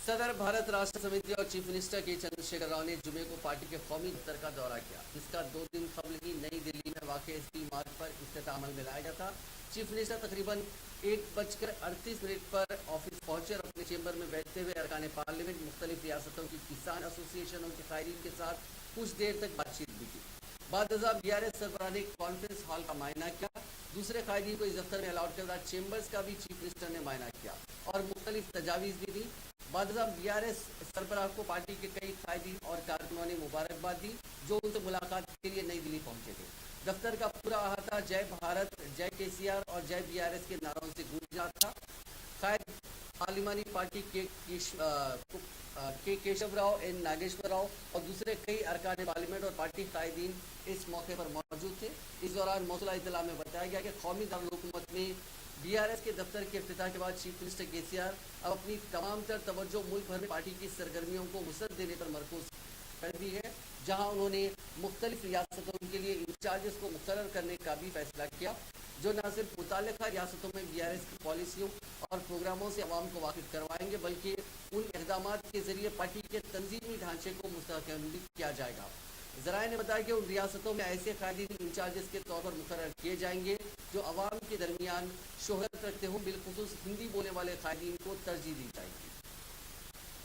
सदर भारत राष्ट्र समिति और चीफ मिनिस्टर के चंद्रशेखर राव ने जुमे को पार्टी के कौमी दफ्तर का दौरा किया, जिसका 2 दिन कबल ही नई दिल्ली में वाक़ एसपी मार्ग पर इफ्तिताह अमल में लाया गया था। चीफ मिनिस्टर तकरीबन 1:38 पर ऑफिस पहुंचे और अपने चेंबर में बैठते हुए अरकान पार्लियामेंट, मुख्तलिफ रियासतों की किसान एसोसिएशनों के कायरीन के साथ कुछ देर तक बातचीत भी की। बाद BRS सरबराह ने कॉन्फ्रेंस हॉल का मायना किया। दूसरे कायदीन को इस दफ्तर में अलाउट करदा चेंबर्स का भी चीफ मिनिस्टर ने मायना किया और मुख्तलिफ तजावीज़ भी दी। बाद BRS सरबराह को पार्टी के कई कायदीन और कारकुनों ने मुबारकबाद दी, जो उनसे मुलाकात के लिए नई दिल्ली पहुंचे थे। दफ्तर का पूरा अहाता जय भारत, जय KCR और जय BRS के नारों से गूंज रहा था। कायद पार्लिमानी पार्टी के केशव राव, N नागेश्वर राव और दूसरे कई अरकान पार्लियामेंट और पार्टी कायदीन इस मौके पर मौजूद थे। इस दौरान मौसूला इत्तला में बताया गया कि कौमी दारुल हुकूमत में BRS के दफ्तर के इफ्तिताह के बाद चीफ मिनिस्टर KCR अब अपनी तमाम तर तवज्जो मुल्क भर में पार्टी की सरगर्मियों को वसअत देने पर मरकूज कर दी है, जहां उन्होंने मुख्तलिफ रियासतों के लिए इंचार्जेस को मुकर्रर करने का भी फैसला किया, जो न सिर्फ मुताल्लिक़ा रियासतों में BRS की पॉलिसियों और प्रोग्रामों से अवाम को वाकिफ करवाएंगे, बल्कि उन इक़दामात के ज़रिए पार्टी के तंजीमी ढांचे को मुस्तहकम भी किया जाएगा। ज़राए ने बताया कि उन रियासतों में ऐसे कायदीन इंचार्जेस के तौर पर मुकर्रर किए जाएंगे जो अवाम के दरमियान शोहरत रखते हों, बिलखुसूस हिंदी बोलने वाले कायदीन को तरजीह दी जाएगी।